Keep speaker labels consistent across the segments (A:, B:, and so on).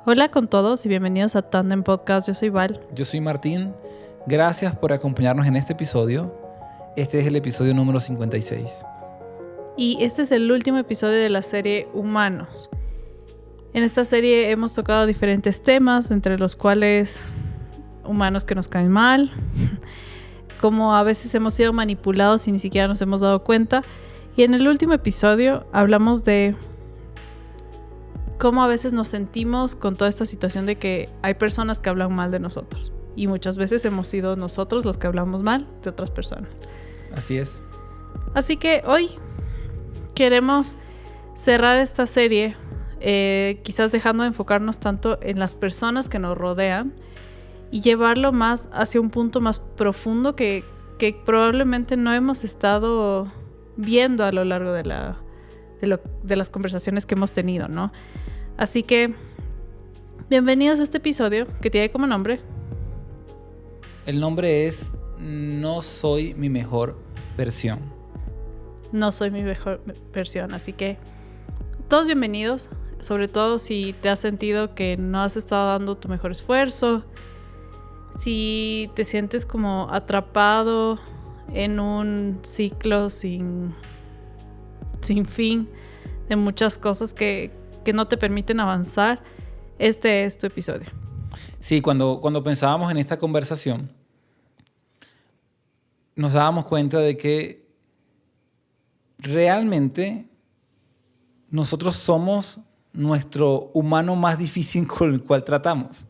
A: Hola con todos y bienvenidos a Tandem Podcast. Yo soy Val.
B: Yo soy Martín. Gracias por acompañarnos en este episodio. Este es el episodio número 56.
A: Y este es el último episodio de la serie Humanos. En esta serie hemos tocado diferentes temas, entre los cuales humanos que nos caen mal, cómo a veces hemos sido manipulados y ni siquiera nos hemos dado cuenta. Y en el último episodio hablamos de cómo a veces nos sentimos con toda esta situación de que hay personas que hablan mal de nosotros. Y muchas veces hemos sido nosotros los que hablamos mal de otras personas.
B: Así es.
A: Así que hoy queremos cerrar esta serie, quizás dejando de enfocarnos tanto en las personas que nos rodean y llevarlo más hacia un punto más profundo que probablemente no hemos estado viendo a lo largo de las conversaciones que hemos tenido, ¿no? Así que, bienvenidos a este episodio que tiene como nombre.
B: El nombre es No soy mi mejor versión.
A: No soy mi mejor versión, así que todos bienvenidos, sobre todo si te has sentido que no has estado dando tu mejor esfuerzo, si te sientes como atrapado en un ciclo sin fin de muchas cosas que no te permiten avanzar. Este es tu episodio.
B: Sí, cuando pensábamos en esta conversación, nos dábamos cuenta de que realmente nosotros somos nuestro humano más difícil con el cual tratamos.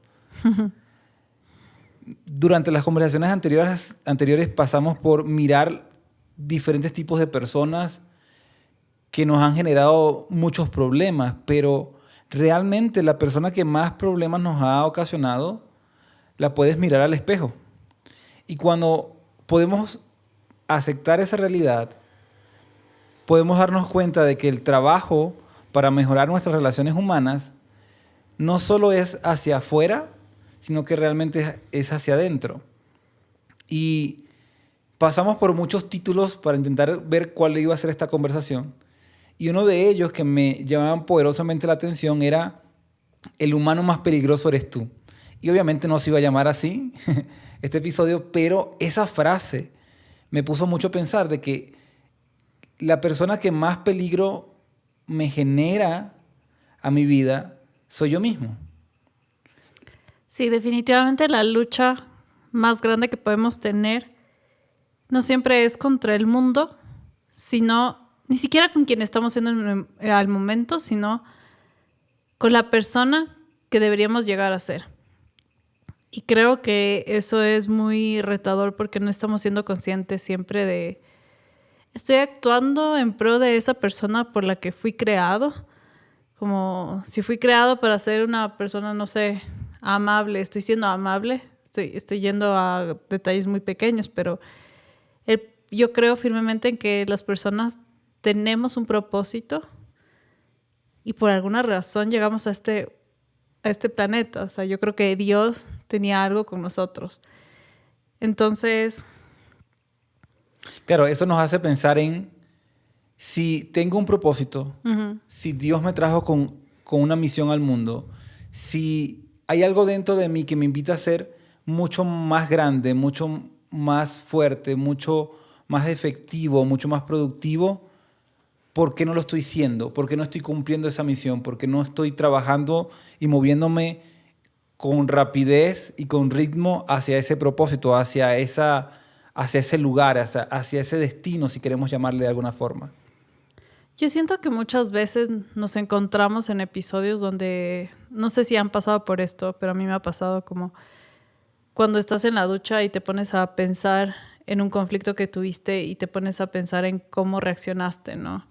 B: Durante las conversaciones anteriores pasamos por mirar diferentes tipos de personas que nos han generado muchos problemas, pero realmente la persona que más problemas nos ha ocasionado la puedes mirar al espejo. Y cuando podemos aceptar esa realidad, podemos darnos cuenta de que el trabajo para mejorar nuestras relaciones humanas no solo es hacia afuera, sino que realmente es hacia adentro. Y pasamos por muchos títulos para intentar ver cuál iba a ser esta conversación. Y uno de ellos que me llamaban poderosamente la atención era El humano más peligroso eres tú. Y obviamente no se iba a llamar así este episodio, pero esa frase me puso mucho a pensar de que la persona que más peligro me genera a mi vida soy yo mismo.
A: Sí, definitivamente la lucha más grande que podemos tener no siempre es contra el mundo, sino ni siquiera con quien estamos siendo al momento, sino con la persona que deberíamos llegar a ser. Y creo que eso es muy retador porque no estamos siendo conscientes siempre de estoy actuando en pro de esa persona por la que fui creado. Como si fui creado para ser una persona, no sé, amable, estoy siendo amable, estoy yendo a detalles muy pequeños, pero yo creo firmemente en que las personas tenemos un propósito y por alguna razón llegamos a este planeta. O sea, yo creo que Dios tenía algo con nosotros. Entonces,
B: claro, eso nos hace pensar en si tengo un propósito, si Dios me trajo con una misión al mundo, si hay algo dentro de mí que me invita a ser mucho más grande, mucho más fuerte, mucho más efectivo, mucho más productivo, ¿por qué no lo estoy siendo? ¿Por qué no estoy cumpliendo esa misión? ¿Por qué no estoy trabajando y moviéndome con rapidez y con ritmo hacia ese propósito, hacia ese lugar, hacia ese destino, si queremos llamarle de alguna forma?
A: yo siento que muchas veces nos encontramos en episodios donde, no sé si han pasado por esto, pero a mí me ha pasado como cuando estás en la ducha y te pones a pensar en un conflicto que tuviste y te pones a pensar en cómo reaccionaste, ¿no?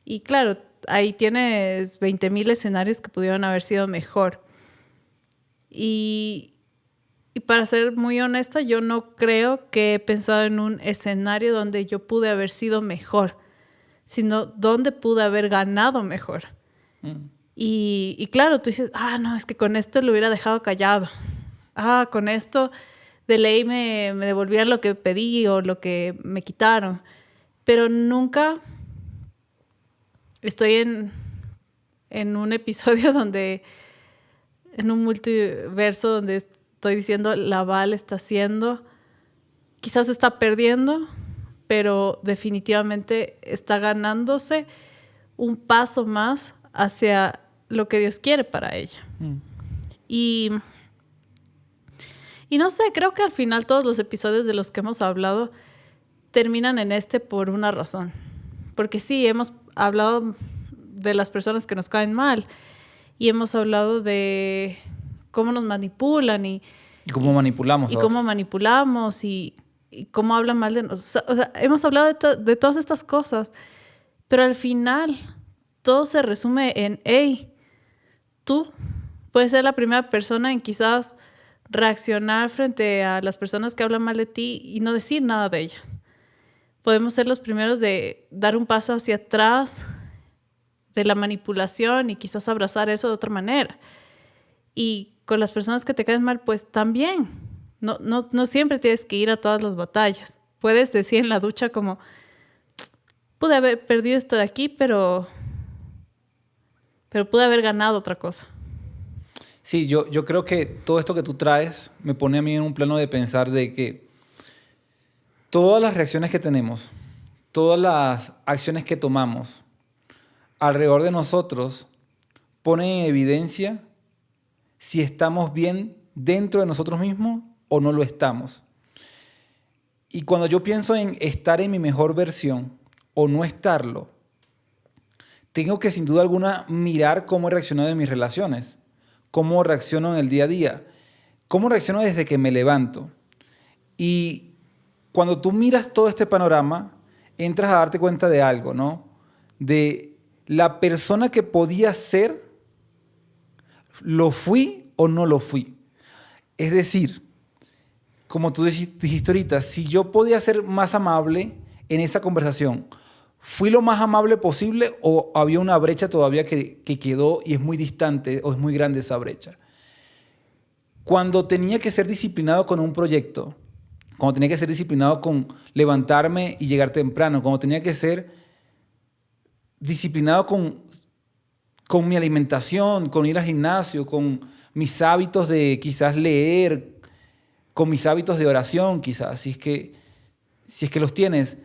A: Y claro, ahí tienes 20,000 escenarios que pudieron haber sido mejor. Y para ser muy honesta, yo no creo que he pensado en un escenario donde yo pude haber sido mejor, sino donde pude haber ganado mejor. Y claro, tú dices, no, es que con esto lo hubiera dejado callado. Con esto de ley me devolvían lo que pedí o lo que me quitaron. Pero nunca estoy en un episodio donde en un multiverso donde estoy diciendo la Val está haciendo, quizás está perdiendo, pero definitivamente está ganándose un paso más hacia lo que Dios quiere para ella. Y no sé, creo que al final todos los episodios de los que hemos hablado terminan en por una razón. Porque sí, hemos hablado de las personas que nos caen mal y hemos hablado de cómo nos manipulan y
B: cómo manipulamos.
A: Y cómo manipulamos y cómo hablan mal de nosotros. O sea, hemos hablado de todas estas cosas, pero al final todo se resume en, hey, tú puedes ser la primera persona en quizás reaccionar frente a las personas que hablan mal de ti y no decir nada de ellas. Podemos ser los primeros de dar un paso hacia atrás de la manipulación y quizás abrazar eso de otra manera. Y con las personas que te caen mal, pues también. No siempre tienes que ir a todas las batallas. Puedes decir en la ducha como, pude haber perdido esto de aquí, pero pude haber ganado otra cosa.
B: Sí, yo creo que todo esto que tú traes me pone a mí en un plano de pensar de que todas las reacciones que tenemos, todas las acciones que tomamos alrededor de nosotros ponen en evidencia si estamos bien dentro de nosotros mismos o no lo estamos. Y cuando yo pienso en estar en mi mejor versión o no estarlo, tengo que sin duda alguna mirar cómo he reaccionado en mis relaciones, cómo reacciono en el día a día, cómo reacciono desde que me levanto. Y cuando tú miras todo este panorama, entras a darte cuenta de algo, ¿no? De la persona que podía ser, ¿lo fui o no lo fui? Es decir, como tú dijiste ahorita, si yo podía ser más amable en esa conversación, ¿fui lo más amable posible o había una brecha todavía que quedó y es muy distante o es muy grande esa brecha? Cuando tenía que ser disciplinado con un proyecto, cuando tenía que ser disciplinado con levantarme y llegar temprano, cuando tenía que ser disciplinado con mi alimentación, con ir al gimnasio, con mis hábitos de quizás leer, con mis hábitos de oración quizás, si es que los tienes.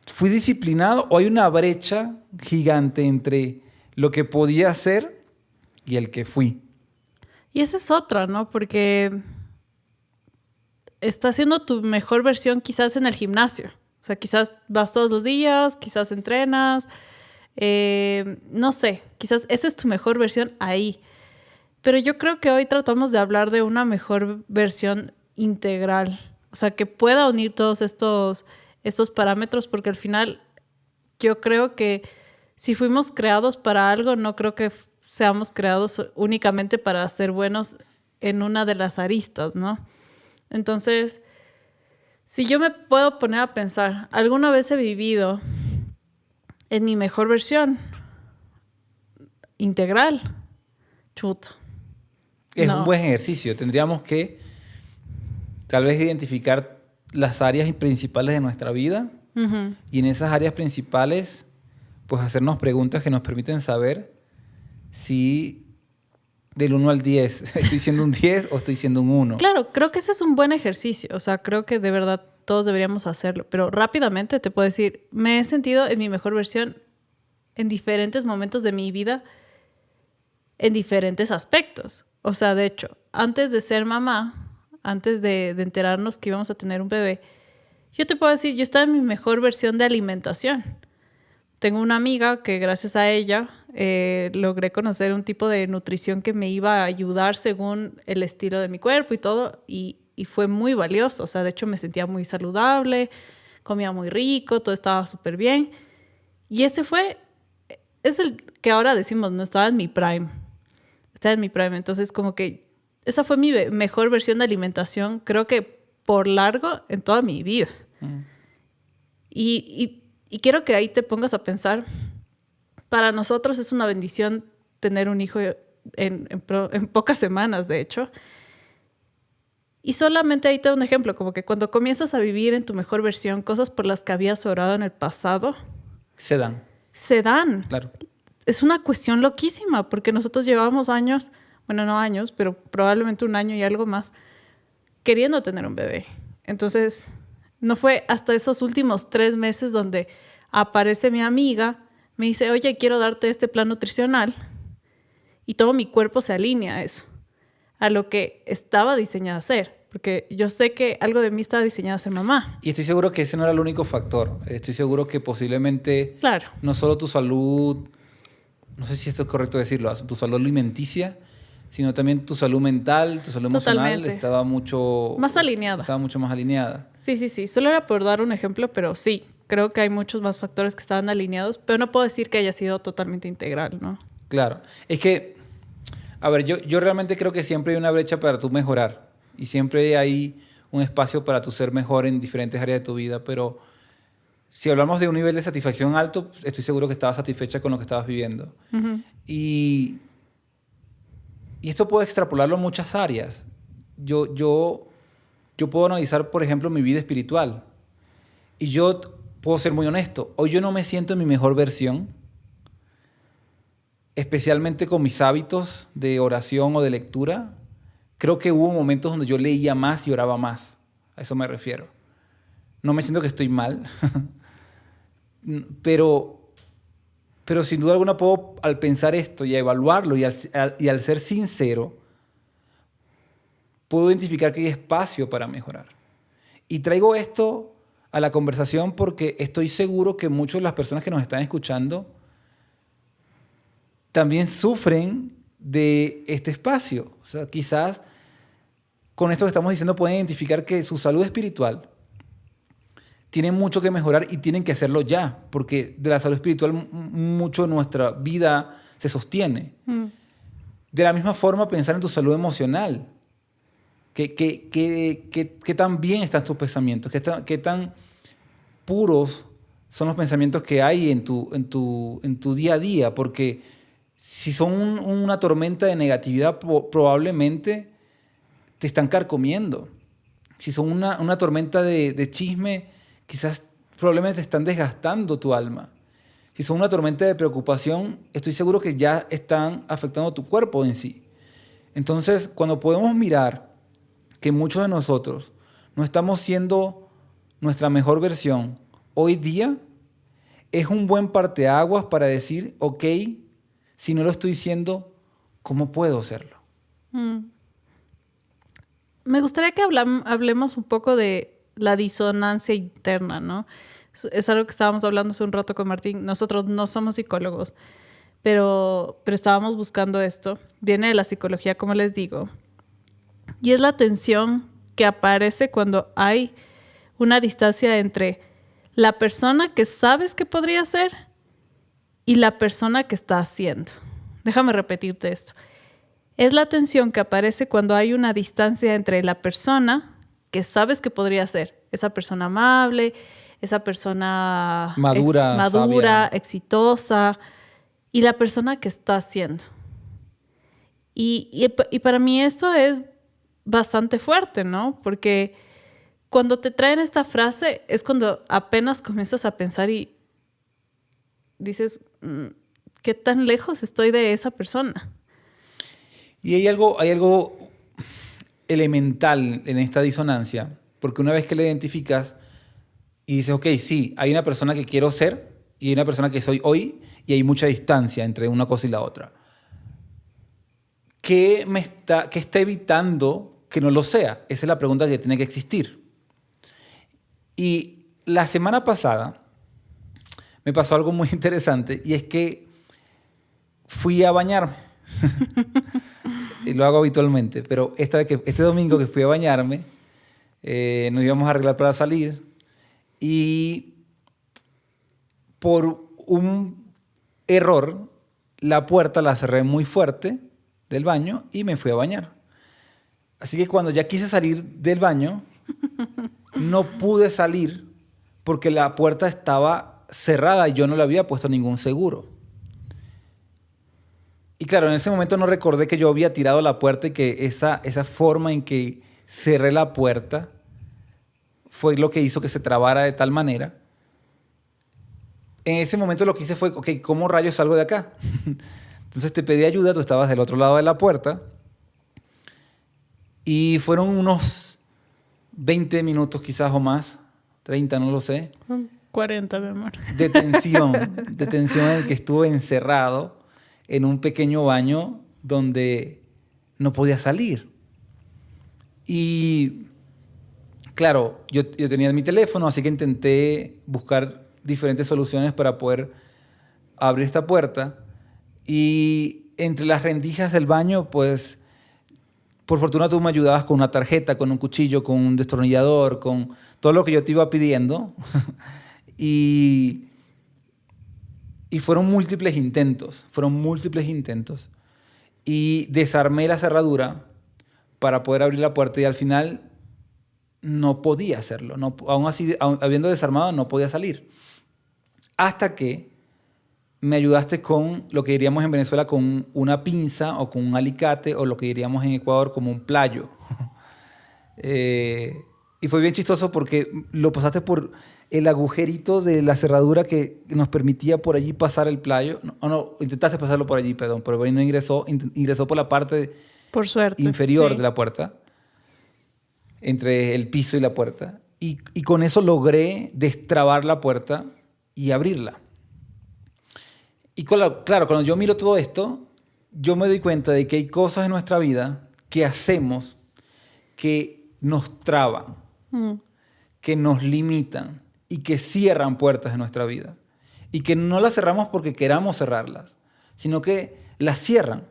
B: ¿Fui disciplinado o hay una brecha gigante entre lo que podía hacer y el que fui?
A: Y esa es otra, ¿no? Porque estás haciendo tu mejor versión quizás en el gimnasio. O sea, quizás vas todos los días, quizás entrenas, no sé, quizás esa es tu mejor versión ahí. Pero yo creo que hoy tratamos de hablar de una mejor versión integral. O sea, que pueda unir todos estos parámetros, porque al final yo creo que si fuimos creados para algo, no creo que seamos creados únicamente para ser buenos en una de las aristas, ¿no? Entonces, si yo me puedo poner a pensar, ¿alguna vez he vivido en mi mejor versión integral? Chuta.
B: Es un buen ejercicio. Tendríamos que tal vez identificar las áreas principales de nuestra vida y en esas áreas principales pues hacernos preguntas que nos permiten saber si del 1 al 10 estoy siendo un 10 o estoy siendo un 1.
A: Claro, creo que ese es un buen ejercicio. O sea, creo que de verdad todos deberíamos hacerlo. Pero rápidamente te puedo decir, me he sentido en mi mejor versión en diferentes momentos de mi vida, en diferentes aspectos. O sea, de hecho, antes de ser mamá, antes de enterarnos que íbamos a tener un bebé, yo te puedo decir, yo estaba en mi mejor versión de alimentación. Tengo una amiga que gracias a ella logré conocer un tipo de nutrición que me iba a ayudar según el estilo de mi cuerpo y todo, y fue muy valioso. O sea, de hecho me sentía muy saludable, comía muy rico, todo estaba súper bien. Y es el que ahora decimos, no estaba en mi prime. Estaba en mi prime. Entonces, como que esa fue mi mejor versión de alimentación, creo que por largo en toda mi vida. Y quiero que ahí te pongas a pensar, para nosotros es una bendición tener un hijo en pocas semanas, de hecho. Y solamente ahí te doy un ejemplo, como que cuando comienzas a vivir en tu mejor versión, cosas por las que habías orado en el pasado,
B: se dan.
A: se dan.
B: Claro.
A: Es una cuestión loquísima, porque nosotros llevamos años bueno, no años, pero probablemente un año y algo más, queriendo tener un bebé. Entonces, no fue hasta esos últimos 3 meses donde aparece mi amiga, me dice, oye, quiero darte este plan nutricional. Y todo mi cuerpo se alinea a eso, a lo que estaba diseñada a hacer. Porque yo sé que algo de mí estaba diseñado a ser mamá.
B: Y estoy seguro que ese no era el único factor. Estoy seguro que posiblemente
A: Claro.
B: no solo tu salud, no sé si esto es correcto decirlo, tu salud alimenticia, sino también tu salud mental, tu salud emocional
A: Totalmente.
B: estaba mucho
A: Más alineada.
B: Estaba mucho más alineada.
A: Sí, sí, sí. Solo era por dar un ejemplo, pero sí, creo que hay muchos más factores que estaban alineados, pero no puedo decir que haya sido totalmente integral, ¿no?
B: Claro. Es que, a ver, yo realmente creo que siempre hay una brecha para tú mejorar y siempre hay un espacio para tú ser mejor en diferentes áreas de tu vida, pero si hablamos de un nivel de satisfacción alto, estoy seguro que estabas satisfecha con lo que estabas viviendo.
A: Uh-huh.
B: Y esto puedo extrapolarlo a muchas áreas. Yo puedo analizar, por ejemplo, mi vida espiritual. Y yo puedo ser muy honesto. Hoy yo no me siento en mi mejor versión, especialmente con mis hábitos de oración o de lectura. Creo que hubo momentos donde yo leía más y oraba más. A eso me refiero. No me siento que estoy mal, pero sin duda alguna puedo, al pensar esto y a evaluarlo y al ser sincero, puedo identificar que hay espacio para mejorar. Y traigo esto a la conversación porque estoy seguro que muchas de las personas que nos están escuchando también sufren de este espacio. O sea, quizás con esto que estamos diciendo pueden identificar que su salud espiritual tiene mucho que mejorar y tienen que hacerlo ya, porque de la salud espiritual mucho de nuestra vida se sostiene. De la misma forma, pensar en tu salud emocional. ¿Qué tan bien están tus pensamientos? ¿Qué tan puros son los pensamientos que hay en tu día a día? Porque si son una tormenta de negatividad, probablemente te están carcomiendo. Si son una tormenta de chisme, quizás probablemente te están desgastando tu alma. Si son una tormenta de preocupación, estoy seguro que ya están afectando tu cuerpo en sí. Entonces, cuando podemos mirar que muchos de nosotros no estamos siendo nuestra mejor versión hoy día, es un buen parteaguas para decir, ok, si no lo estoy siendo, ¿cómo puedo hacerlo?
A: Me gustaría que hablemos un poco de la disonancia interna, ¿no? Es algo que estábamos hablando hace un rato con Martín. Nosotros no somos psicólogos, pero estábamos buscando esto. Viene de la psicología, como les digo. Y es la tensión que aparece cuando hay una distancia entre la persona que sabes que podría ser y la persona que está haciendo. Déjame repetirte esto. Es la tensión que aparece cuando hay una distancia entre la persona que sabes que podría ser, esa persona amable, esa persona madura, exitosa, y la persona que está haciendo. Y para mí esto es bastante fuerte, ¿no? Porque cuando te traen esta frase es cuando apenas comienzas a pensar y dices, ¿qué tan lejos estoy de esa persona?
B: Y hay algo elemental en esta disonancia, porque una vez que la identificas y dices, ok, sí, hay una persona que quiero ser y hay una persona que soy hoy y hay mucha distancia entre una cosa y la otra. ¿Qué está evitando que no lo sea? Esa es la pregunta que tiene que existir. Y la semana pasada me pasó algo muy interesante y es que fui a bañarme. Y lo hago habitualmente, pero este domingo que fui a bañarme, nos íbamos a arreglar para salir y por un error la puerta la cerré muy fuerte del baño y me fui a bañar. Así que cuando ya quise salir del baño, no pude salir porque la puerta estaba cerrada y yo no le había puesto ningún seguro. Y claro, en ese momento no recordé que yo había tirado la puerta y que esa forma en que cerré la puerta fue lo que hizo que se trabara de tal manera. En ese momento lo que hice fue, ok, ¿cómo rayos salgo de acá? Entonces te pedí ayuda, tú estabas del otro lado de la puerta Y fueron unos 20 minutos quizás o más, 30, no lo sé.
A: 40, mi amor.
B: De tensión en el que estuve encerrado en un pequeño baño donde no podía salir. Y claro, yo tenía mi teléfono, así que intenté buscar diferentes soluciones para poder abrir esta puerta. Y entre las rendijas del baño, pues, por fortuna tú me ayudabas con una tarjeta, con un cuchillo, con un destornillador, con todo lo que yo te iba pidiendo. y fueron múltiples intentos. Y desarmé la cerradura para poder abrir la puerta y al final no podía hacerlo. No, aún así, habiendo desarmado, no podía salir. Hasta que me ayudaste con lo que diríamos en Venezuela con una pinza o con un alicate o lo que diríamos en Ecuador como un playo. Y fue bien chistoso porque lo pasaste por el agujerito de la cerradura que nos permitía por allí pasar el playo. No, intentaste pasarlo por allí, perdón, pero ahí no ingresó. Ingresó por la parte
A: por suerte,
B: inferior
A: sí,
B: de la puerta, entre el piso y la puerta. Y con eso logré destrabar la puerta y abrirla. Y claro, cuando yo miro todo esto, yo me doy cuenta de que hay cosas en nuestra vida que hacemos que nos traban, que nos limitan y que cierran puertas en nuestra vida. Y que no las cerramos porque queramos cerrarlas, sino que las cierran.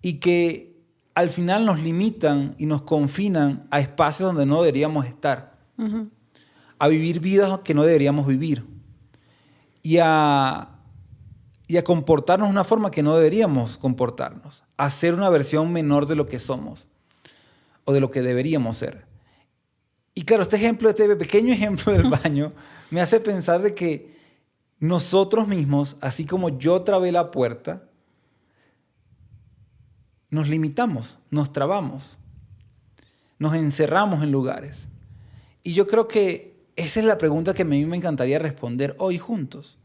B: Y que al final nos limitan y nos confinan a espacios donde no deberíamos estar. A vivir vidas que no deberíamos vivir. Y a comportarnos de una forma que no deberíamos comportarnos. A ser una versión menor de lo que somos o de lo que deberíamos ser. Y claro, este pequeño ejemplo del baño me hace pensar de que nosotros mismos, así como yo trabé la puerta, nos limitamos, nos trabamos, nos encerramos en lugares. Y yo creo que esa es la pregunta que a mí me encantaría responder hoy juntos.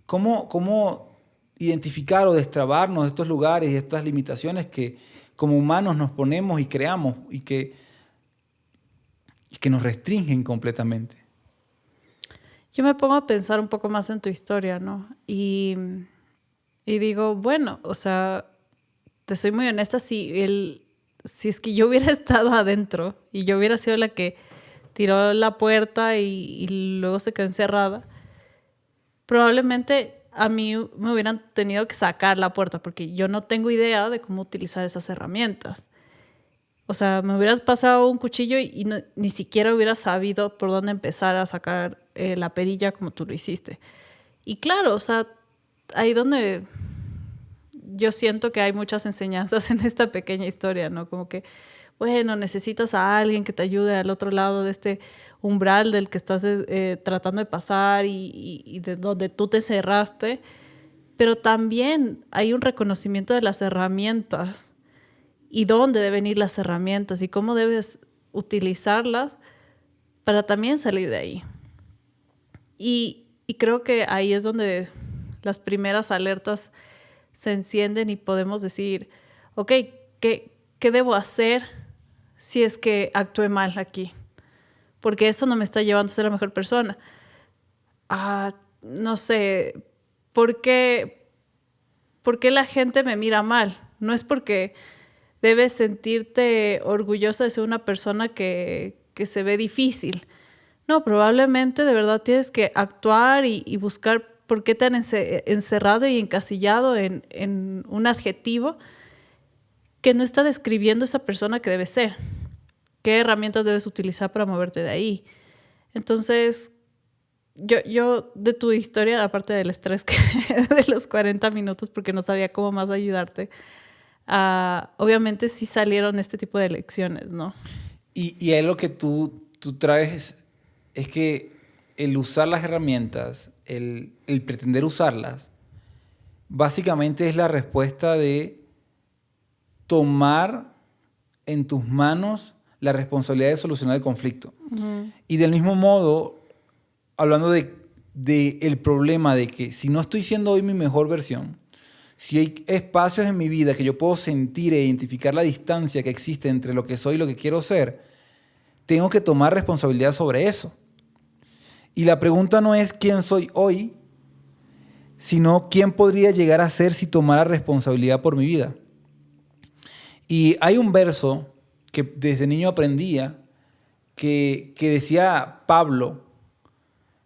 B: ¿Cómo identificar o destrabarnos de estos lugares y estas limitaciones que como humanos nos ponemos y creamos y que nos restringen completamente?
A: Yo me pongo a pensar un poco más en tu historia, ¿no? Y digo, bueno, o sea, te soy muy honesta, si es que yo hubiera estado adentro y yo hubiera sido la que tiró la puerta y luego se quedó encerrada, probablemente a mí me hubieran tenido que sacar la puerta porque yo no tengo idea de cómo utilizar esas herramientas. O sea, me hubieras pasado un cuchillo y ni siquiera hubiera sabido por dónde empezar a sacar la perilla como tú lo hiciste. Y claro, o sea, ahí donde yo siento que hay muchas enseñanzas en esta pequeña historia, ¿no? Como que, bueno, necesitas a alguien que te ayude al otro lado de este umbral del que estás tratando de pasar y de donde tú te cerraste. Pero también hay un reconocimiento de las herramientas y dónde deben ir las herramientas y cómo debes utilizarlas para también salir de ahí. Y creo que ahí es donde las primeras alertas se encienden y podemos decir, ok, ¿qué debo hacer si es que actué mal aquí? Porque eso no me está llevando a ser la mejor persona. No sé, ¿por qué la gente me mira mal? No es porque debes sentirte orgullosa de ser una persona que se ve difícil. No, probablemente de verdad tienes que actuar y buscar por qué te han encerrado y encasillado en un adjetivo que no está describiendo esa persona que debes ser. ¿Qué herramientas debes utilizar para moverte de ahí? Entonces, yo de tu historia, aparte del estrés de los 40 minutos, porque no sabía cómo más ayudarte, obviamente sí salieron este tipo de lecciones, ¿no?
B: Y ahí lo que tú traes es que el usar las herramientas, el pretender usarlas, básicamente es la respuesta de tomar en tus manos la responsabilidad de solucionar el conflicto. Y del mismo modo, hablando de el problema de que si no estoy siendo hoy mi mejor versión, si hay espacios en mi vida que yo puedo sentir e identificar la distancia que existe entre lo que soy y lo que quiero ser, tengo que tomar responsabilidad sobre eso. Y la pregunta no es quién soy hoy, sino quién podría llegar a ser si tomara responsabilidad por mi vida. Y hay un verso que desde niño aprendía que decía Pablo,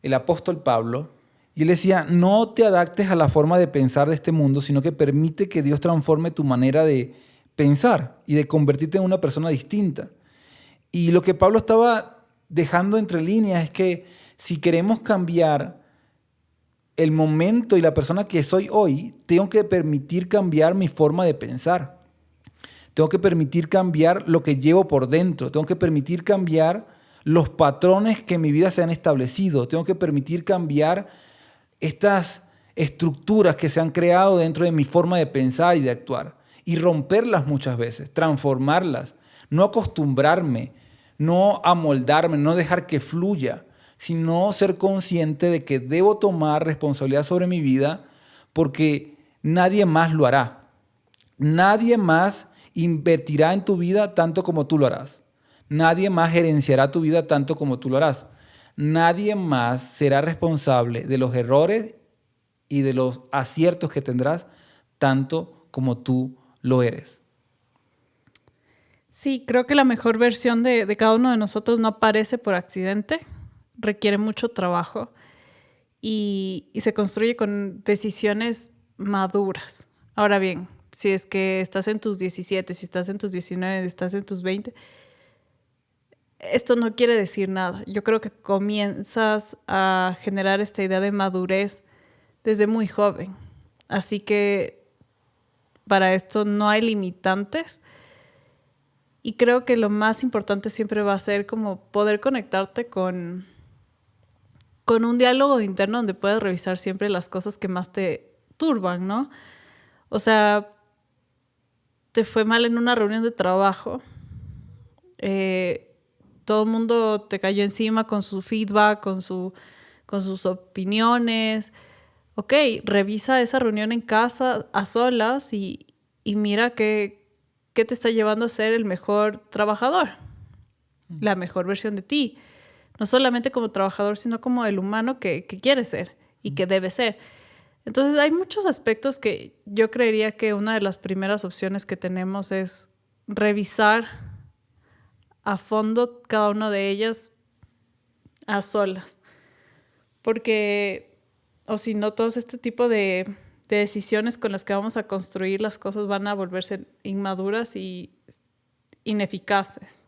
B: el apóstol Pablo, y él decía, no te adaptes a la forma de pensar de este mundo, sino que permite que Dios transforme tu manera de pensar y de convertirte en una persona distinta. Y lo que Pablo estaba dejando entre líneas es que si queremos cambiar el momento y la persona que soy hoy, tengo que permitir cambiar mi forma de pensar. Tengo que permitir cambiar lo que llevo por dentro. Tengo que permitir cambiar los patrones que en mi vida se han establecido. Tengo que permitir cambiar estas estructuras que se han creado dentro de mi forma de pensar y de actuar. Y romperlas muchas veces, transformarlas. No acostumbrarme, no amoldarme, no dejar que fluya, sino ser consciente de que debo tomar responsabilidad sobre mi vida porque nadie más lo hará. Nadie más invertirá en tu vida tanto como tú lo harás. Nadie más gerenciará tu vida tanto como tú lo harás. Nadie más será responsable de los errores y de los aciertos que tendrás tanto como tú lo eres.
A: Sí, creo que la mejor versión de cada uno de nosotros no aparece por accidente, requiere mucho trabajo y se construye con decisiones maduras. Ahora bien, si es que estás en tus 17, si estás en tus 19, si estás en tus 20, esto no quiere decir nada. Yo creo que comienzas a generar esta idea de madurez desde muy joven. Así que para esto no hay limitantes. Y creo que lo más importante siempre va a ser como poder conectarte con un diálogo interno donde puedas revisar siempre las cosas que más te turban, ¿no? O sea, te fue mal en una reunión de trabajo, todo el mundo te cayó encima con su feedback, con sus opiniones. Ok, revisa esa reunión en casa, a solas, y mira qué te está llevando a ser el mejor trabajador, la mejor versión de ti. No solamente como trabajador, sino como el humano que quiere ser y que debe ser. Entonces hay muchos aspectos que yo creería que una de las primeras opciones que tenemos es revisar a fondo cada una de ellas a solas. Porque, o si no, todo este tipo de decisiones con las que vamos a construir las cosas van a volverse inmaduras y ineficaces.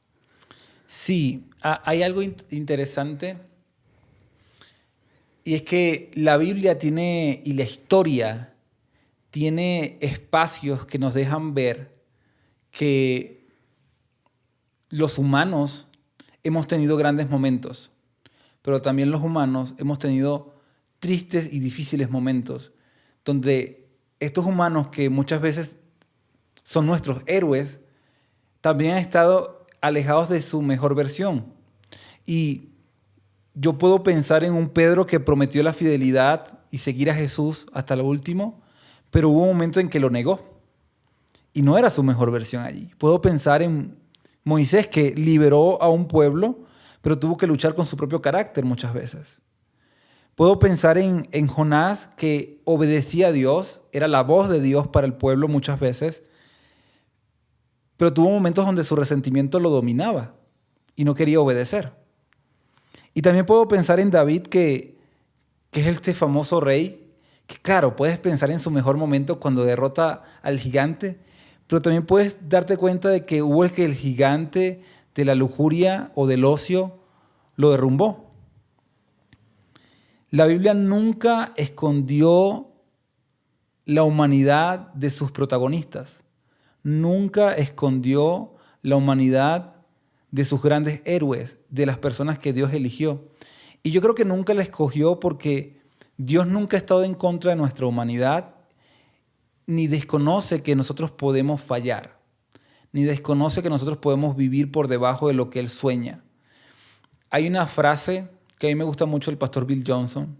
B: Sí, hay algo interesante y es que la Biblia tiene, y la historia tiene espacios que nos dejan ver que los humanos hemos tenido grandes momentos, pero también los humanos hemos tenido tristes y difíciles momentos, donde estos humanos que muchas veces son nuestros héroes, también han estado alejados de su mejor versión. Y yo puedo pensar en un Pedro que prometió la fidelidad y seguir a Jesús hasta lo último, pero hubo un momento en que lo negó y no era su mejor versión allí. Puedo pensar en Moisés, que liberó a un pueblo, pero tuvo que luchar con su propio carácter muchas veces. Puedo pensar en Jonás, que obedecía a Dios, era la voz de Dios para el pueblo muchas veces, pero tuvo momentos donde su resentimiento lo dominaba y no quería obedecer. Y también puedo pensar en David, que es este famoso rey, que claro, puedes pensar en su mejor momento cuando derrota al gigante, pero también puedes darte cuenta de que hubo el gigante de la lujuria o del ocio lo derrumbó. La Biblia nunca escondió la humanidad de sus protagonistas. Nunca escondió la humanidad de sus grandes héroes, de las personas que Dios eligió. Y yo creo que nunca la escogió porque Dios nunca ha estado en contra de nuestra humanidad, ni desconoce que nosotros podemos fallar, ni desconoce que nosotros podemos vivir por debajo de lo que Él sueña. Hay una frase que a mí me gusta mucho del pastor Bill Johnson,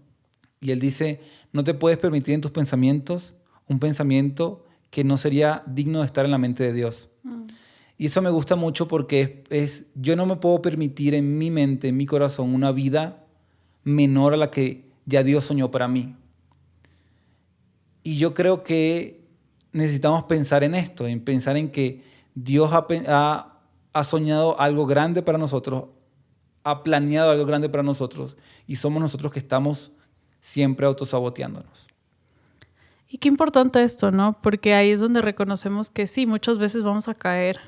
B: y él dice: no te puedes permitir en tus pensamientos un pensamiento que no sería digno de estar en la mente de Dios. Y eso me gusta mucho porque yo no me puedo permitir en mi mente, en mi corazón, una vida menor a la que ya Dios soñó para mí. Y yo creo que necesitamos pensar en esto, en pensar en que Dios ha soñado algo grande para nosotros, ha planeado algo grande para nosotros y somos nosotros que estamos siempre autosaboteándonos.
A: Y qué importante esto, ¿no? Porque ahí es donde reconocemos que sí, muchas veces vamos a caer,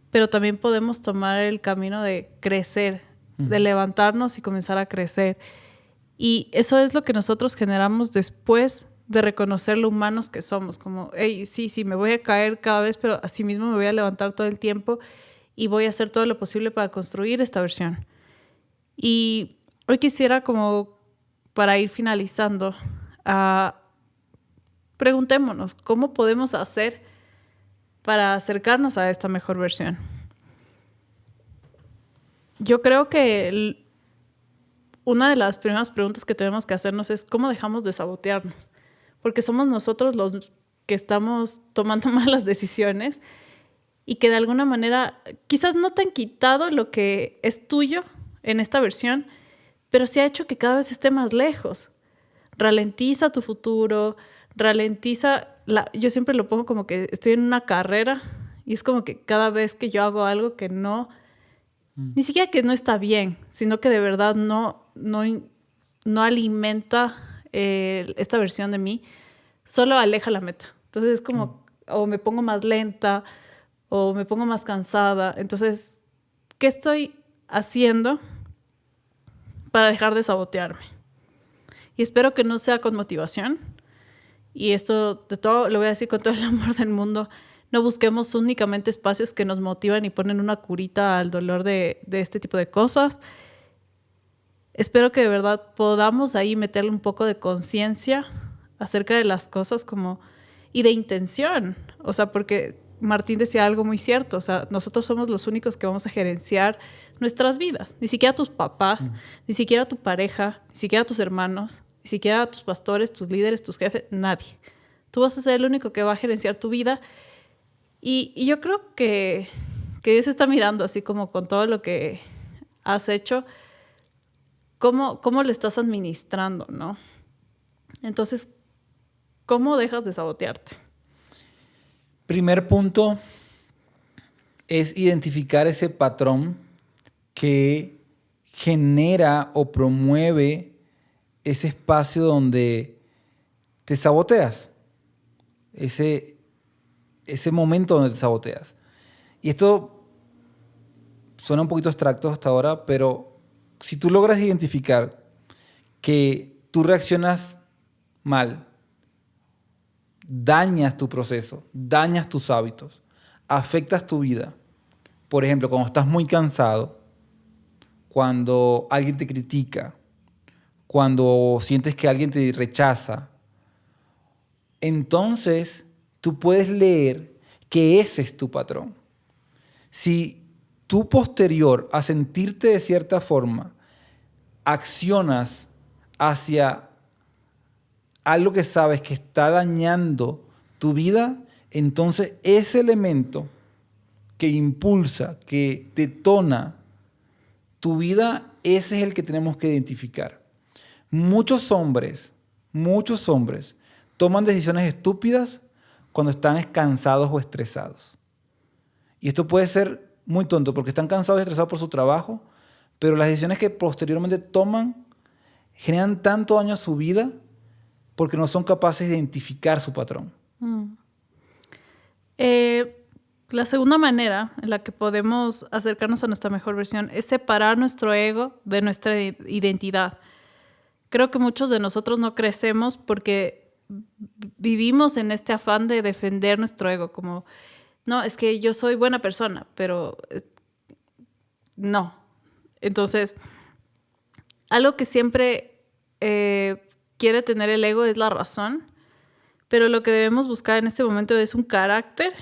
A: pero también podemos tomar el camino de crecer, de levantarnos y comenzar a crecer. Y eso es lo que nosotros generamos después de reconocer lo humanos que somos. Como, hey, sí, me voy a caer cada vez, pero así mismo me voy a levantar todo el tiempo y voy a hacer todo lo posible para construir esta versión. Y hoy quisiera, como para ir finalizando, preguntémonos, ¿cómo podemos hacer para acercarnos a esta mejor versión? Yo creo que una de las primeras preguntas que tenemos que hacernos es ¿cómo dejamos de sabotearnos? Porque somos nosotros los que estamos tomando malas decisiones y que de alguna manera quizás no te han quitado lo que es tuyo en esta versión, pero sí ha hecho que cada vez esté más lejos. Ralentiza tu futuro, yo siempre lo pongo como que estoy en una carrera y es como que cada vez que yo hago algo que no, ni siquiera que no está bien, sino que de verdad no alimenta esta versión de mí, solo aleja la meta. Entonces es como, o me pongo más lenta, o me pongo más cansada. Entonces, ¿qué estoy haciendo para dejar de sabotearme? Y espero que no sea con motivación. Y esto de todo lo voy a decir con todo el amor del mundo. No busquemos únicamente espacios que nos motivan y ponen una curita al dolor de este tipo de cosas. Espero que de verdad podamos ahí meterle un poco de conciencia acerca de las cosas y de intención. O sea, porque Martín decía algo muy cierto. O sea, nosotros somos los únicos que vamos a gerenciar nuestras vidas. Ni siquiera tus papás, ni siquiera tu pareja, ni siquiera tus hermanos, ni siquiera tus pastores, tus líderes, tus jefes, nadie. Tú vas a ser el único que va a gerenciar tu vida. Y yo creo que Dios está mirando así como con todo lo que has hecho, cómo lo estás administrando, ¿no? Entonces, ¿cómo dejas de sabotearte?
B: Primer punto es identificar ese patrón que genera o promueve ese espacio donde te saboteas, ese momento donde te saboteas. Y esto suena un poquito abstracto hasta ahora, pero si tú logras identificar que tú reaccionas mal, dañas tu proceso, dañas tus hábitos, afectas tu vida. Por ejemplo, cuando estás muy cansado, cuando alguien te critica, cuando sientes que alguien te rechaza, entonces tú puedes leer que ese es tu patrón. Si tú posterior a sentirte de cierta forma, accionas hacia algo que sabes que está dañando tu vida, entonces ese elemento que impulsa, que detona tu vida, ese es el que tenemos que identificar. Muchos hombres toman decisiones estúpidas cuando están cansados o estresados. Y esto puede ser muy tonto porque están cansados y estresados por su trabajo, pero las decisiones que posteriormente toman generan tanto daño a su vida porque no son capaces de identificar su patrón.
A: La segunda manera en la que podemos acercarnos a nuestra mejor versión es separar nuestro ego de nuestra identidad. Creo que muchos de nosotros no crecemos porque vivimos en este afán de defender nuestro ego, como, no, es que yo soy buena persona, pero no. Entonces, algo que siempre quiere tener el ego es la razón, pero lo que debemos buscar en este momento es un carácter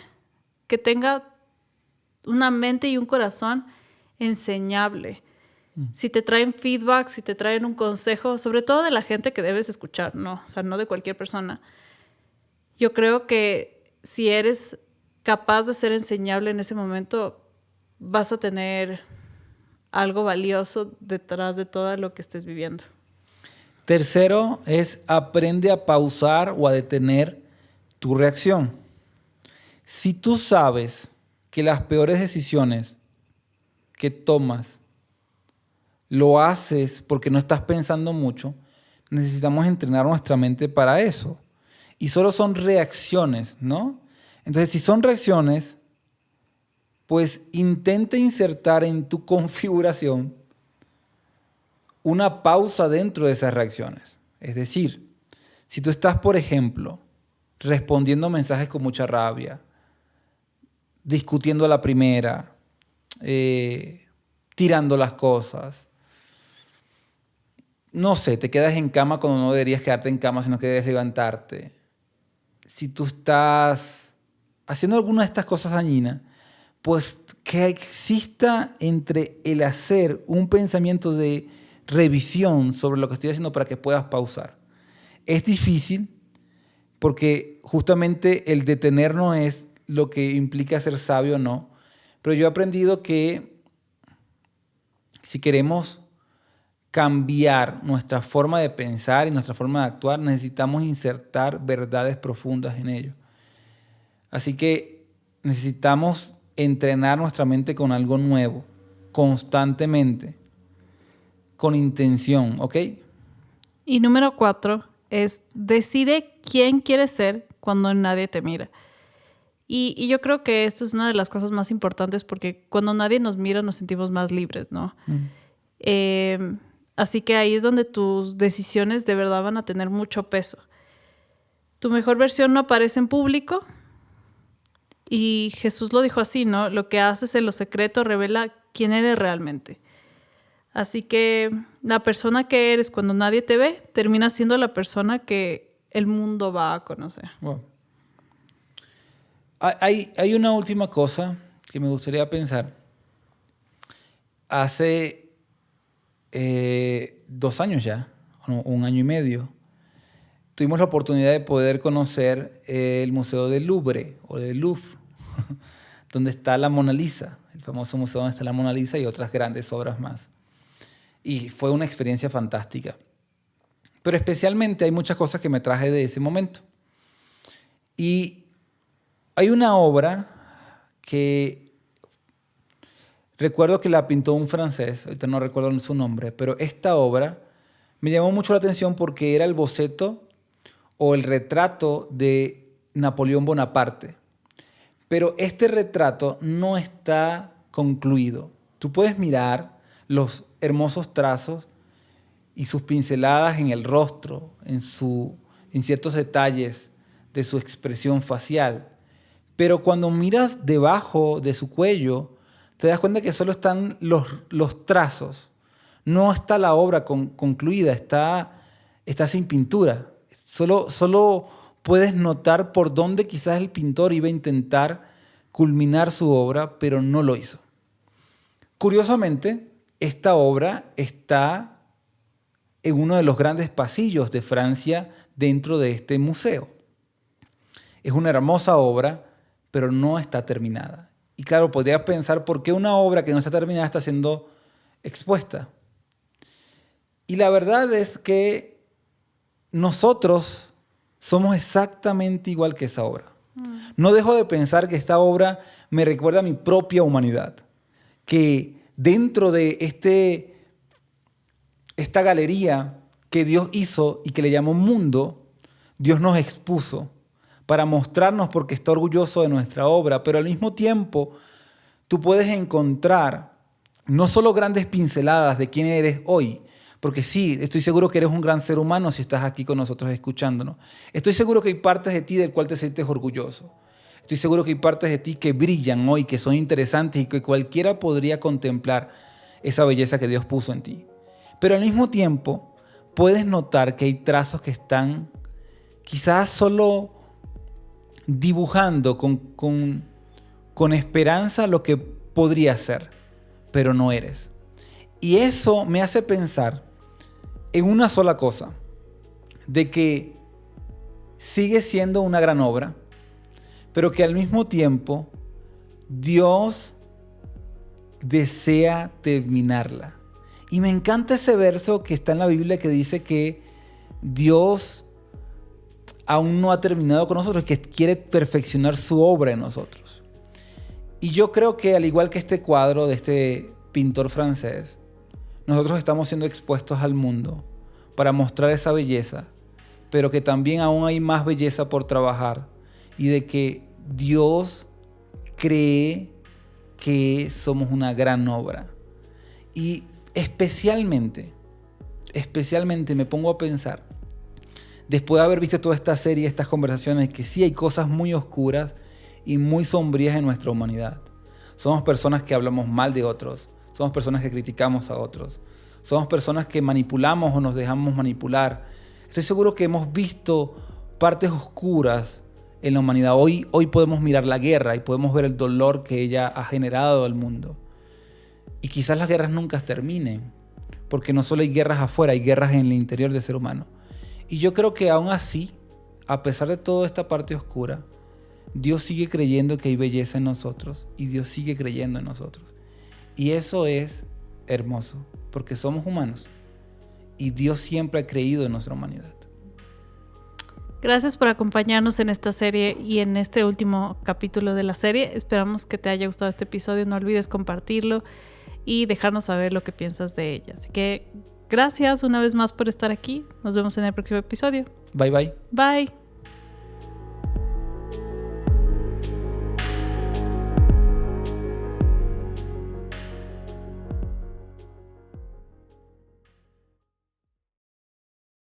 A: que tenga una mente y un corazón enseñable. Si te traen feedback, si te traen un consejo, sobre todo de la gente que debes escuchar, ¿no? O sea, no de cualquier persona. yo creo que si eres capaz de ser enseñable en ese momento, vas a tener algo valioso detrás de todo lo que estés viviendo.
B: Tercero es aprende a pausar o a detener tu reacción. Si tú sabes que las peores decisiones que tomas lo haces porque no estás pensando mucho, necesitamos entrenar nuestra mente para eso. Y solo son reacciones, ¿no? Entonces, si son reacciones, pues intenta insertar en tu configuración una pausa dentro de esas reacciones. Es decir, si tú estás, por ejemplo, respondiendo mensajes con mucha rabia, discutiendo a la primera, tirando las cosas, no sé, te quedas en cama cuando no deberías quedarte en cama, sino que debes levantarte. Si tú estás haciendo alguna de estas cosas dañinas, pues que exista entre el hacer un pensamiento de revisión sobre lo que estoy haciendo para que puedas pausar. Es difícil porque justamente el detenernos es lo que implica ser sabio o no, pero yo he aprendido que si queremos cambiar nuestra forma de pensar y nuestra forma de actuar, necesitamos insertar verdades profundas en ello. Así que necesitamos entrenar nuestra mente con algo nuevo, constantemente, con intención, ¿ok?
A: Y número 4 es decide quién quieres ser cuando nadie te mira. Y yo creo que esto es una de las cosas más importantes porque cuando nadie nos mira nos sentimos más libres, ¿no? Así que ahí es donde tus decisiones de verdad van a tener mucho peso. Tu mejor versión no aparece en público y Jesús lo dijo así, ¿no? Lo que haces en lo secreto revela quién eres realmente. Así que la persona que eres cuando nadie te ve termina siendo la persona que el mundo va a conocer.
B: Wow. Hay una última cosa que me gustaría pensar. Hace 2 años ya, 1 año y medio, tuvimos la oportunidad de poder conocer el Museo del Louvre, o del Louvre, donde está la Mona Lisa, el famoso museo donde está la Mona Lisa y otras grandes obras más. Y fue una experiencia fantástica. Pero especialmente hay muchas cosas que me traje de ese momento. Y hay una obra que recuerdo que la pintó un francés, ahorita no recuerdo su nombre, pero esta obra me llamó mucho la atención porque era el boceto o el retrato de Napoleón Bonaparte. Pero este retrato no está concluido. Tú puedes mirar los hermosos trazos y sus pinceladas en el rostro, en ciertos detalles de su expresión facial. Pero cuando miras debajo de su cuello, te das cuenta que solo están los trazos. No está la obra concluida, está sin pintura. Solo puedes notar por dónde quizás el pintor iba a intentar culminar su obra, pero no lo hizo. Curiosamente, esta obra está en uno de los grandes pasillos de Francia dentro de este museo. Es una hermosa obra, pero no está terminada. Y claro, podrías pensar por qué una obra que no está terminada está siendo expuesta. Y la verdad es que nosotros somos exactamente igual que esa obra. No dejo de pensar que esta obra me recuerda a mi propia humanidad. Que dentro de esta galería que Dios hizo y que le llamó mundo, Dios nos expuso para mostrarnos porque está orgulloso de nuestra obra, pero al mismo tiempo tú puedes encontrar no solo grandes pinceladas de quién eres hoy, porque sí, estoy seguro que eres un gran ser humano si estás aquí con nosotros escuchándonos. Estoy seguro que hay partes de ti del cual te sientes orgulloso. Estoy seguro que hay partes de ti que brillan hoy, que son interesantes y que cualquiera podría contemplar esa belleza que Dios puso en ti. Pero al mismo tiempo puedes notar que hay trazos que están quizás solo dibujando con esperanza lo que podría ser, pero no eres. Y eso me hace pensar en una sola cosa, de que sigue siendo una gran obra, pero que al mismo tiempo Dios desea terminarla. Y me encanta ese verso que está en la Biblia que dice que Dios aún no ha terminado con nosotros, que quiere perfeccionar su obra en nosotros. Y yo creo que al igual que este cuadro de este pintor francés, nosotros estamos siendo expuestos al mundo para mostrar esa belleza, pero que también aún hay más belleza por trabajar y de que Dios cree que somos una gran obra. Y especialmente me pongo a pensar, después de haber visto toda esta serie, estas conversaciones, que sí hay cosas muy oscuras y muy sombrías en nuestra humanidad. Somos personas que hablamos mal de otros, somos personas que criticamos a otros, somos personas que manipulamos o nos dejamos manipular. Estoy seguro que hemos visto partes oscuras en la humanidad. Hoy podemos mirar la guerra y podemos ver el dolor que ella ha generado al mundo. Y quizás las guerras nunca terminen, porque no solo hay guerras afuera, hay guerras en el interior del ser humano. Y yo creo que aún así, a pesar de toda esta parte oscura, Dios sigue creyendo que hay belleza en nosotros y Dios sigue creyendo en nosotros. Y eso es hermoso, porque somos humanos y Dios siempre ha creído en nuestra humanidad.
A: Gracias por acompañarnos en esta serie y en este último capítulo de la serie. Esperamos que te haya gustado este episodio. No olvides compartirlo y dejarnos saber lo que piensas de ella. Así que gracias una vez más por estar aquí. Nos vemos en el próximo episodio.
B: Bye, bye.
A: Bye.